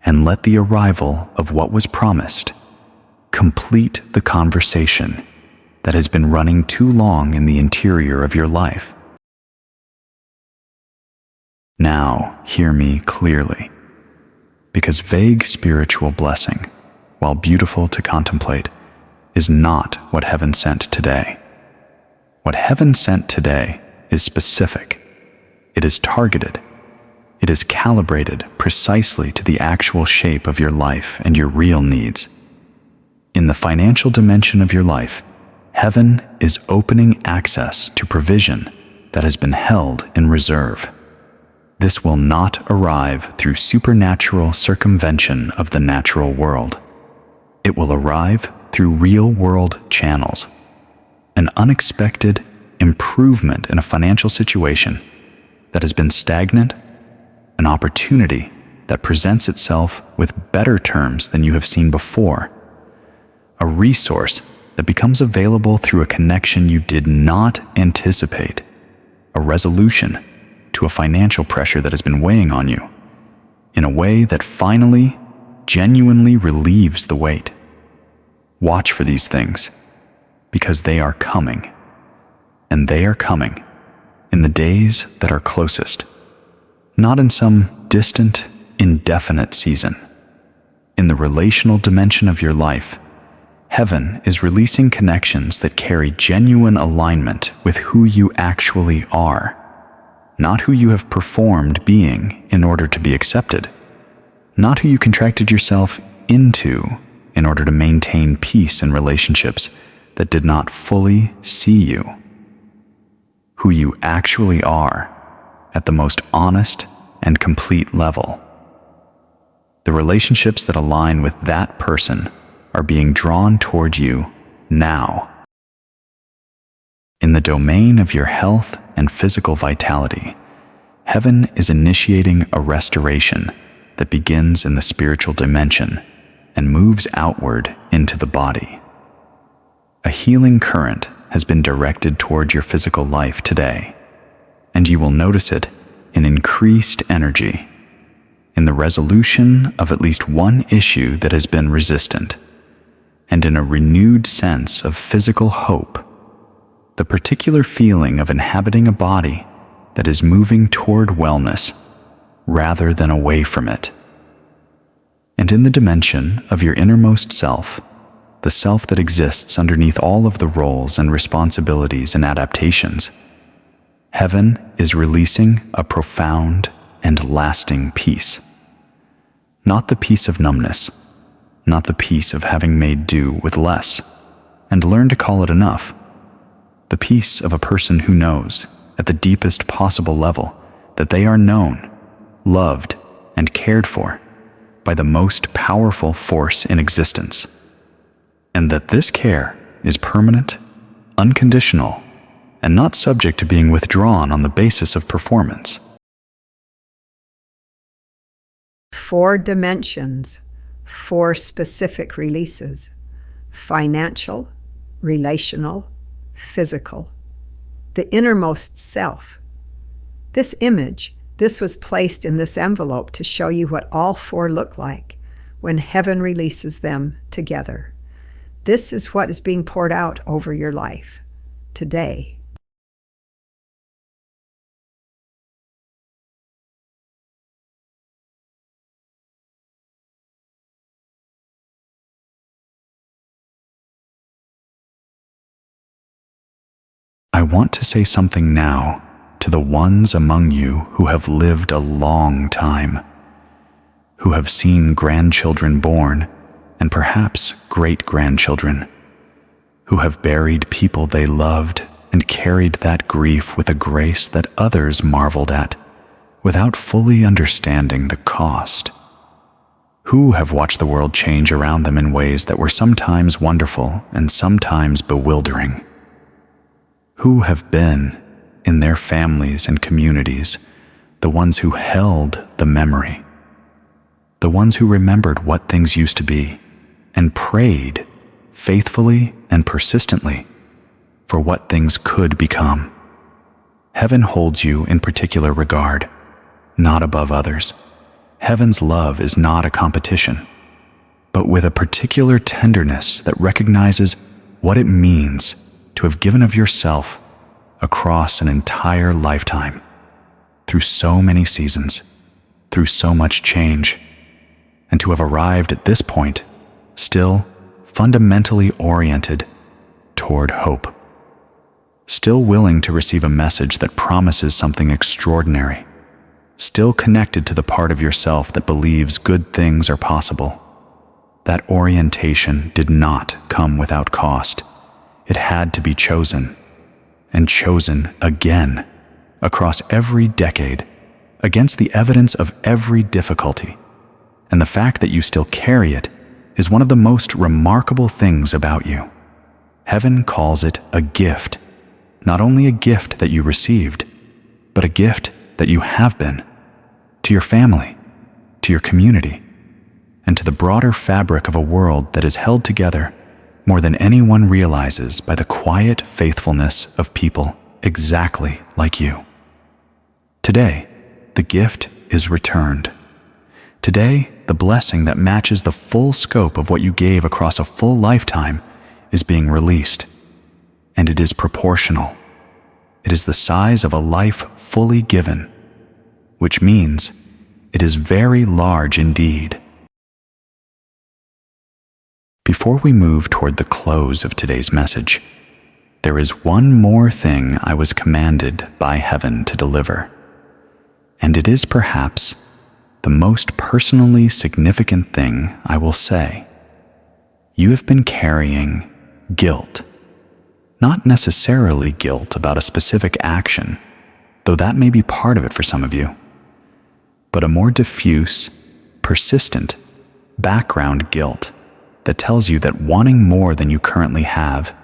And let the arrival of what was promised complete the conversation that has been running too long in the interior of your life. Now, hear me clearly, because vague spiritual blessing, while beautiful to contemplate, is not what heaven sent today. What heaven sent today is specific. It is targeted. It is calibrated precisely to the actual shape of your life and your real needs. In the financial dimension of your life, heaven is opening access to provision that has been held in reserve. This will not arrive through supernatural circumvention of the natural world. It will arrive through real-world channels. An unexpected improvement in a financial situation that has been stagnant, an opportunity that presents itself with better terms than you have seen before, a resource that becomes available through a connection you did not anticipate, a resolution to a financial pressure that has been weighing on you, in a way that finally, genuinely relieves the weight. Watch for these things, because they are coming, and they are coming in the days that are closest, not in some distant, indefinite season. In the relational dimension of your life, Heaven is releasing connections that carry genuine alignment with who you actually are, not who you have performed being in order to be accepted, not who you contracted yourself into in order to maintain peace in relationships that did not fully see you. Who you actually are at the most honest and complete level. The relationships that align with that person are being drawn toward you now. In the domain of your health and physical vitality, heaven is initiating a restoration that begins in the spiritual dimension and moves outward into the body. A healing current has been directed toward your physical life today, and you will notice it in increased energy, in the resolution of at least one issue that has been resistant, and in a renewed sense of physical hope, the particular feeling of inhabiting a body that is moving toward wellness rather than away from it. And in the dimension of your innermost self, the self that exists underneath all of the roles and responsibilities and adaptations, heaven is releasing a profound and lasting peace. Not the peace of numbness, not the peace of having made do with less and learned to call it enough. The peace of a person who knows, at the deepest possible level, that they are known, loved, and cared for by the most powerful force in existence, and that this care is permanent, unconditional, and not subject to being withdrawn on the basis of performance. 4 dimensions, 4 specific releases: financial, relational, physical, the innermost self. This image, this was placed in this envelope to show you what all 4 look like when heaven releases them together. This is what is being poured out over your life today. I want to say something now to the ones among you who have lived a long time, who have seen grandchildren born and perhaps great-grandchildren, who have buried people they loved and carried that grief with a grace that others marveled at, without fully understanding the cost, who have watched the world change around them in ways that were sometimes wonderful and sometimes bewildering, who have been, in their families and communities, the ones who held the memory, the ones who remembered what things used to be, and prayed faithfully and persistently for what things could become. Heaven holds you in particular regard, not above others. Heaven's love is not a competition, but with a particular tenderness that recognizes what it means to have given of yourself across an entire lifetime, through so many seasons, through so much change, and to have arrived at this point still fundamentally oriented toward hope, still willing to receive a message that promises something extraordinary, still connected to the part of yourself that believes good things are possible. That orientation did not come without cost. It had to be chosen, and chosen again, across every decade, against the evidence of every difficulty. And the fact that you still carry it is one of the most remarkable things about you. Heaven calls it a gift, not only a gift that you received, but a gift that you have been, to your family, to your community, and to the broader fabric of a world that is held together more than anyone realizes by the quiet faithfulness of people exactly like you. Today, the gift is returned. Today, the blessing that matches the full scope of what you gave across a full lifetime is being released, and it is proportional. It is the size of a life fully given, which means it is very large indeed. Before we move toward the close of today's message, there is one more thing I was commanded by heaven to deliver, and it is perhaps the most personally significant thing I will say. You have been carrying guilt, not necessarily guilt about a specific action, though that may be part of it for some of you, but a more diffuse, persistent background guilt that tells you that wanting more than you currently have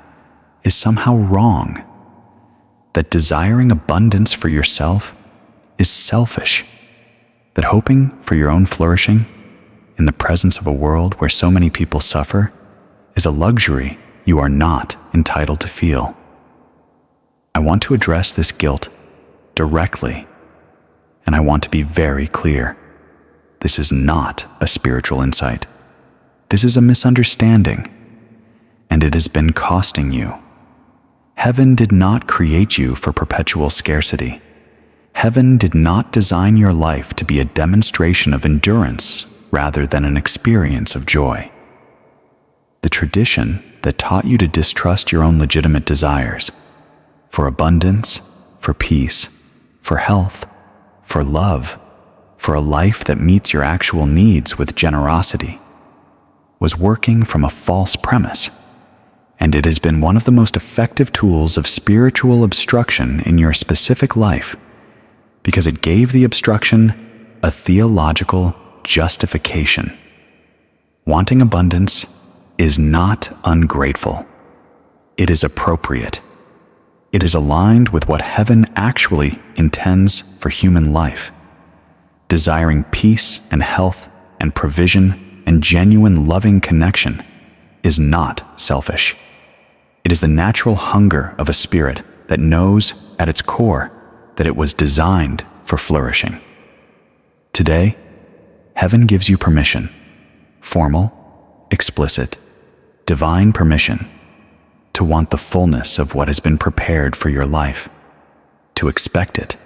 is somehow wrong, that desiring abundance for yourself is selfish, that hoping for your own flourishing in the presence of a world where so many people suffer is a luxury you are not entitled to feel. I want to address this guilt directly, and I want to be very clear. This is not a spiritual insight. This is a misunderstanding, and it has been costing you. Heaven did not create you for perpetual scarcity. Heaven did not design your life to be a demonstration of endurance rather than an experience of joy. The tradition that taught you to distrust your own legitimate desires for abundance, for peace, for health, for love, for a life that meets your actual needs with generosity, was working from a false premise, and it has been one of the most effective tools of spiritual obstruction in your specific life because it gave the obstruction a theological justification. Wanting abundance is not ungrateful. It is appropriate. It is aligned with what heaven actually intends for human life. Desiring peace and health and provision and genuine loving connection is not selfish. It is the natural hunger of a spirit that knows at its core that it was designed for flourishing. Today, heaven gives you permission, formal, explicit, divine permission, to want the fullness of what has been prepared for your life, to expect it,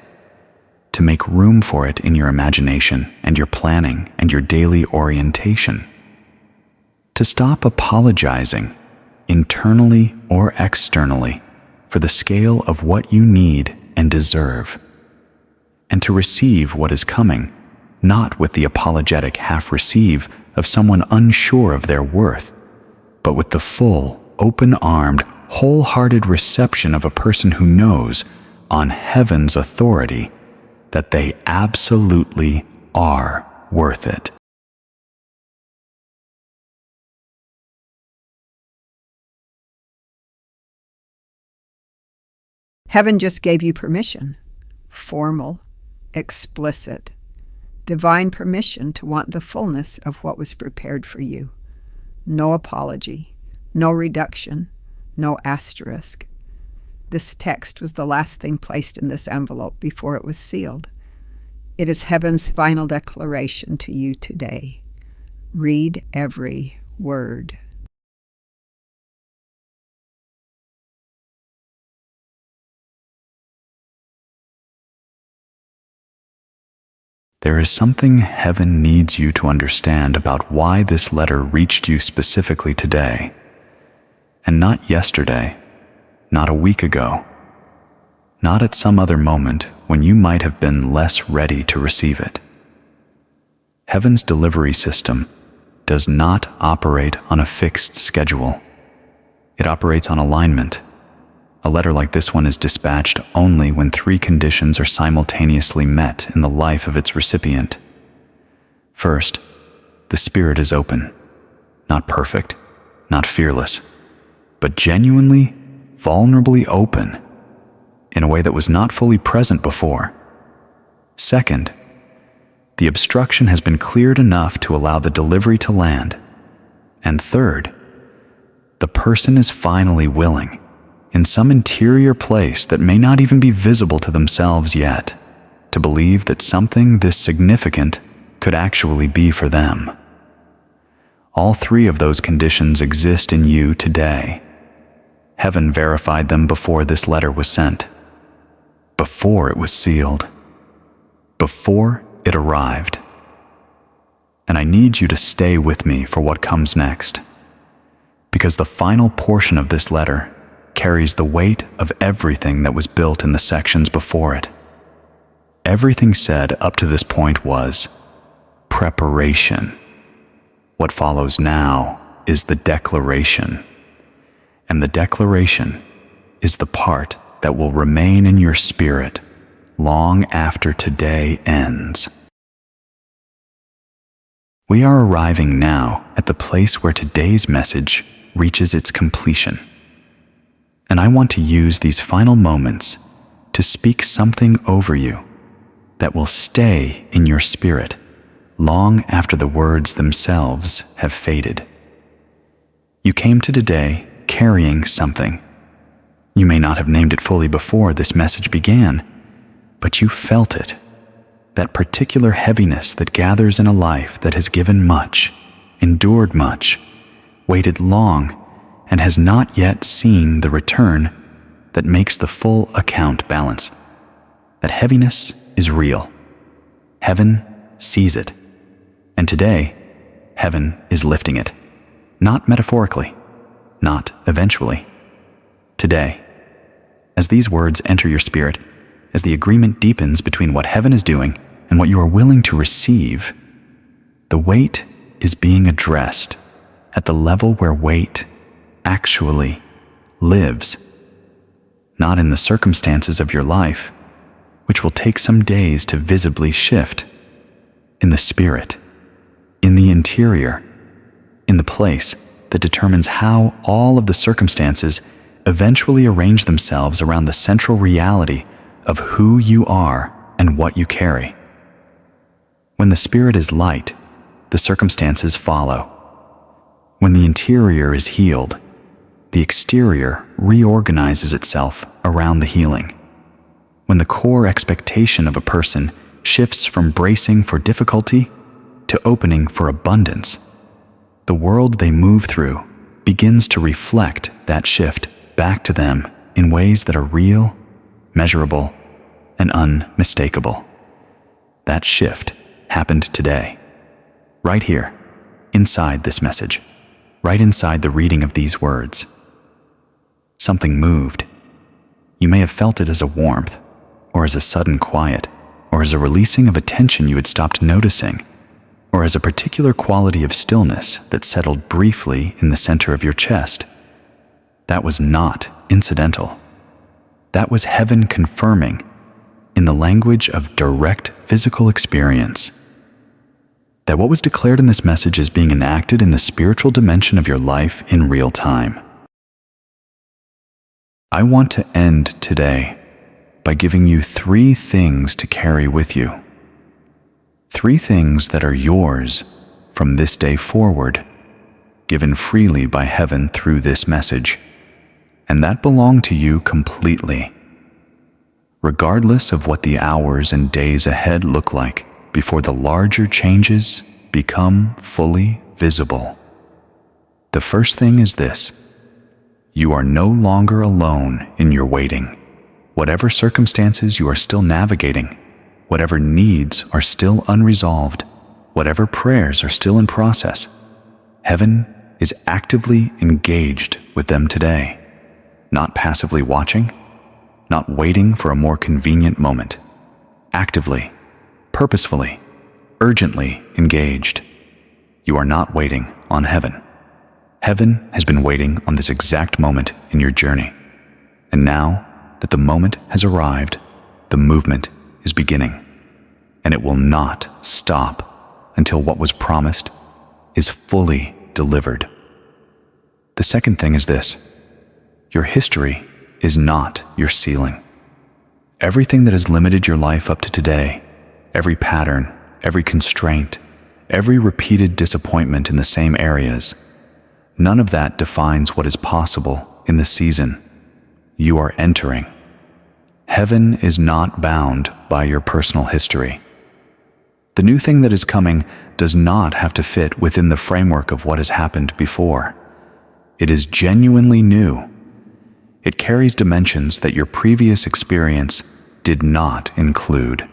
to make room for it in your imagination and your planning and your daily orientation, to stop apologizing internally or externally for the scale of what you need and deserve, and to receive what is coming, not with the apologetic half-receive of someone unsure of their worth, but with the full, open-armed, wholehearted reception of a person who knows, on heaven's authority, that they absolutely are worth it. Heaven just gave you permission, formal, explicit, divine permission to want the fullness of what was prepared for you. No apology, no reduction, no asterisk. This text was the last thing placed in this envelope before it was sealed. It is heaven's final declaration to you today. Read every word. There is something heaven needs you to understand about why this letter reached you specifically today, and not yesterday, not a week ago, not at some other moment when you might have been less ready to receive it. Heaven's delivery system does not operate on a fixed schedule. It operates on alignment. A letter like this one is dispatched only when 3 conditions are simultaneously met in the life of its recipient. First, the spirit is open, not perfect, not fearless, but genuinely, vulnerably open in a way that was not fully present before. Second, the obstruction has been cleared enough to allow the delivery to land. And third, the person is finally willing, in some interior place that may not even be visible to themselves yet, to believe that something this significant could actually be for them. All 3 of those conditions exist in you today. Heaven verified them before this letter was sent, before it was sealed, before it arrived. And I need you to stay with me for what comes next. because the final portion of this letter carries the weight of everything that was built in the sections before it. Everything said up to this point was preparation. What follows now is the declaration. And the declaration is the part that will remain in your spirit long after today ends. We are arriving now at the place where today's message reaches its completion. And I want to use these final moments to speak something over you that will stay in your spirit long after the words themselves have faded. You came to today carrying something. You may not have named it fully before this message began, but you felt it, that particular heaviness that gathers in a life that has given much, endured much, waited long, and has not yet seen the return that makes the full account balance. That heaviness is real. Heaven sees it. And today, heaven is lifting it. Not metaphorically, not eventually. Today, as these words enter your spirit, as the agreement deepens between what heaven is doing and what you are willing to receive, the weight is being addressed at the level where weight actually lives, not in the circumstances of your life, which will take some days to visibly shift, in the spirit, in the interior, in the place that determines how all of the circumstances eventually arrange themselves around the central reality of who you are and what you carry. When the spirit is light, the circumstances follow. When the interior is healed, the exterior reorganizes itself around the healing. When the core expectation of a person shifts from bracing for difficulty to opening for abundance, the world they move through begins to reflect that shift back to them in ways that are real, measurable, and unmistakable. That shift happened today, right here, inside this message, right inside the reading of these words. Something moved. You may have felt it as a warmth, or as a sudden quiet, or as a releasing of a tension you had stopped noticing, or as a particular quality of stillness that settled briefly in the center of your chest. That was not incidental. That was heaven confirming, in the language of direct physical experience, that what was declared in this message is being enacted in the spiritual dimension of your life in real time. I want to end today by giving you 3 things to carry with you. 3 things that are yours from this day forward, given freely by heaven through this message, and that belong to you completely, regardless of what the hours and days ahead look like before the larger changes become fully visible. The first thing is this: you are no longer alone in your waiting. Whatever circumstances you are still navigating, whatever needs are still unresolved, whatever prayers are still in process, heaven is actively engaged with them today, not passively watching, not waiting for a more convenient moment, actively, purposefully, urgently engaged. You are not waiting on heaven. Heaven has been waiting on this exact moment in your journey. And now that the moment has arrived, the movement is beginning. And it will not stop until what was promised is fully delivered. The second thing is this: your history is not your ceiling. Everything that has limited your life up to today, every pattern, every constraint, every repeated disappointment in the same areas, none of that defines what is possible in the season you are entering. Heaven is not bound by your personal history. The new thing that is coming does not have to fit within the framework of what has happened before. It is genuinely new. It carries dimensions that your previous experience did not include.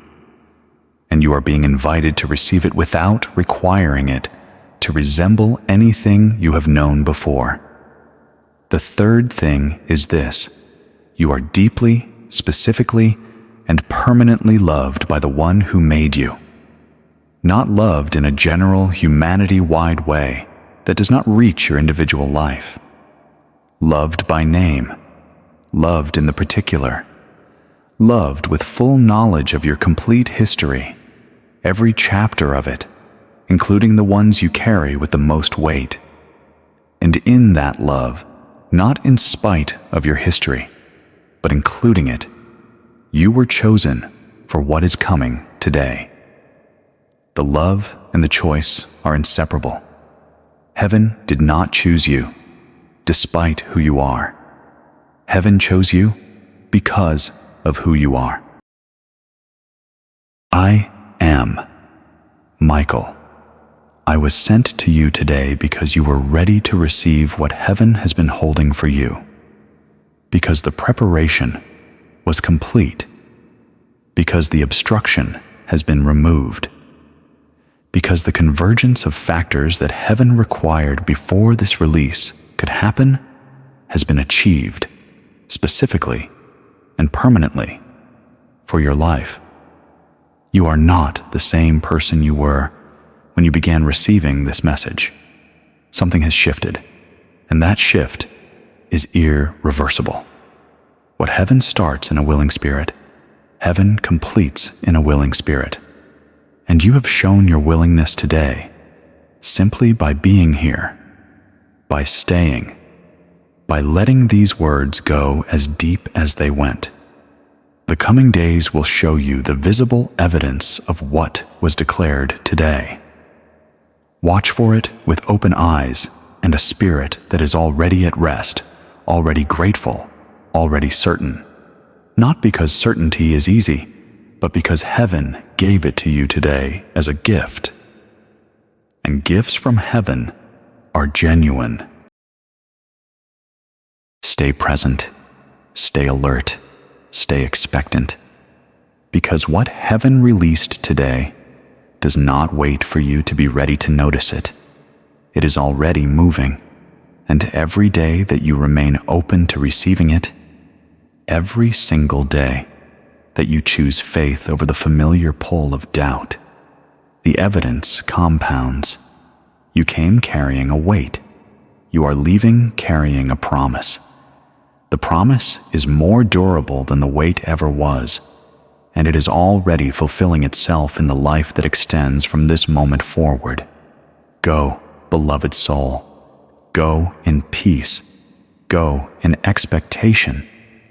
And you are being invited to receive it without requiring it to resemble anything you have known before. The third thing is this: you are deeply, specifically, and permanently loved by the one who made you. Not loved in a general, humanity-wide way that does not reach your individual life. Loved by name, loved in the particular, loved with full knowledge of your complete history, every chapter of it, including the ones you carry with the most weight. And in that love, not in spite of your history, but including it, you were chosen for what is coming today. The love and the choice are inseparable. Heaven did not choose you, despite who you are. Heaven chose you because of who you are. I am Michael. I was sent to you today because you were ready to receive what heaven has been holding for you. Because the preparation was complete. Because the obstruction has been removed. Because the convergence of factors that heaven required before this release could happen has been achieved, specifically and permanently, for your life. You are not the same person you were when you began receiving this message. Something has shifted, and that shift is irreversible. What heaven starts in a willing spirit, heaven completes in a willing spirit. And you have shown your willingness today simply by being here, by staying, by letting these words go as deep as they went. The coming days will show you the visible evidence of what was declared today. Watch for it with open eyes and a spirit that is already at rest, already grateful, already certain. Not because certainty is easy, but because heaven gave it to you today as a gift. And gifts from heaven are genuine. Stay present, stay alert, stay expectant, because what heaven released today does not wait for you to be ready to notice it. It is already moving, and every day that you remain open to receiving it, every single day that you choose faith over the familiar pull of doubt, the evidence compounds. You came carrying a weight. You are leaving carrying a promise. The promise is more durable than the weight ever was, and it is already fulfilling itself in the life that extends from this moment forward. Go, beloved soul. Go in peace. Go in expectation.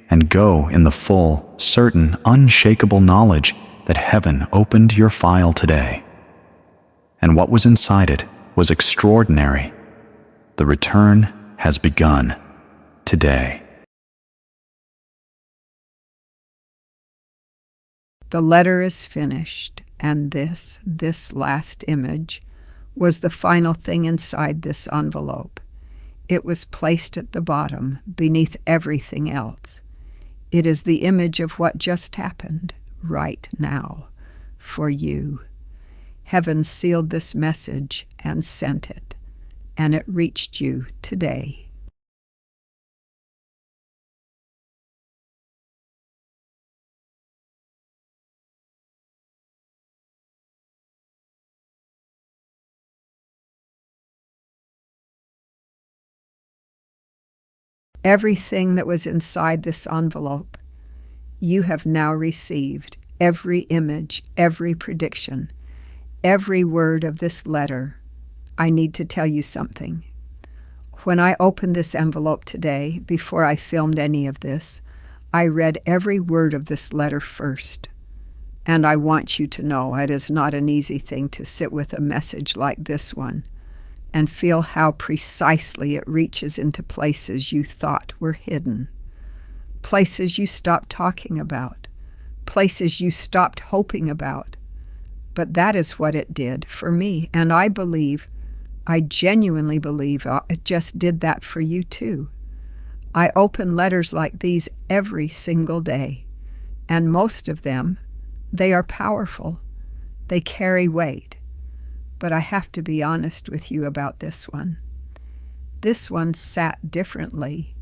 And go in the full, certain, unshakable knowledge that heaven opened your file today. And what was inside it was extraordinary. The return has begun today. The letter is finished, and this last image, was the final thing inside this envelope. It was placed at the bottom, beneath everything else. It is the image of what just happened, right now, for you. Heaven sealed this message and sent it, and it reached you today. Everything that was inside this envelope, you have now received. Every image, every prediction, every word of this letter. I need to tell you something. When I opened this envelope today, before I filmed any of this, I read every word of this letter first. And I want you to know it is not an easy thing to sit with a message like this one and feel how precisely it reaches into places you thought were hidden, places you stopped talking about, places you stopped hoping about. But that is what it did for me, and I genuinely believe it just did that for you too. I open letters like these every single day, and most of them, they are powerful. They carry weight. But I have to be honest with you about this one. This one sat differently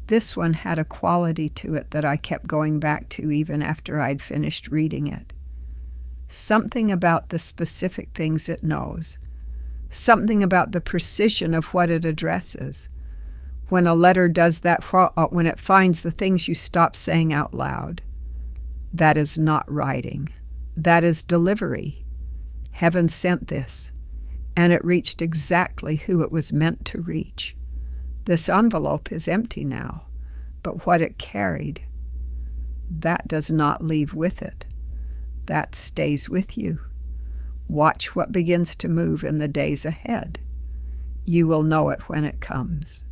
This one had a quality to it that I kept going back to even after I'd finished reading it. Something about the specific things it knows. Something about the precision of what it addresses. When a letter does that, when it finds the things you stop saying out loud, that is not writing. That is delivery. Heaven sent this, and it reached exactly who it was meant to reach. This envelope is empty now, but what it carried, that does not leave with it. That stays with you. Watch what begins to move in the days ahead. You will know it when it comes.